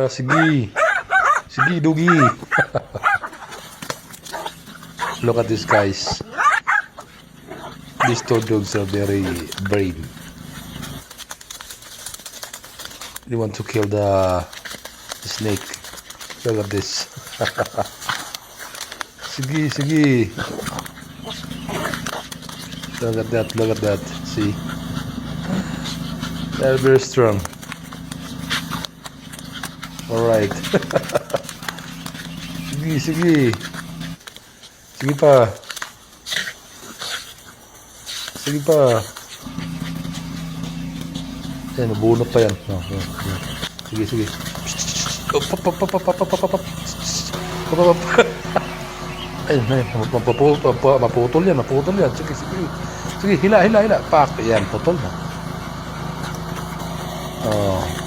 Sige. Sige, Dugi. Look at this, guys. These two dogs are very brave. They want to kill the snake. Look at this. Sige, sige. Look at that, look at that. See? They're very strong. Alright. Sige, sige. Sige pa. Sige pa. Ayan, nabunot pa yan. Oh, oh, oh. Sige, sige. Up, up, up, up, up, up, up, up, up. Up, up, up. Ayun, ayun. Maputol yan, maputol yan. Sige, sige. Sige, hila, hila, hila. Pak. Ayan, putol na. Oh.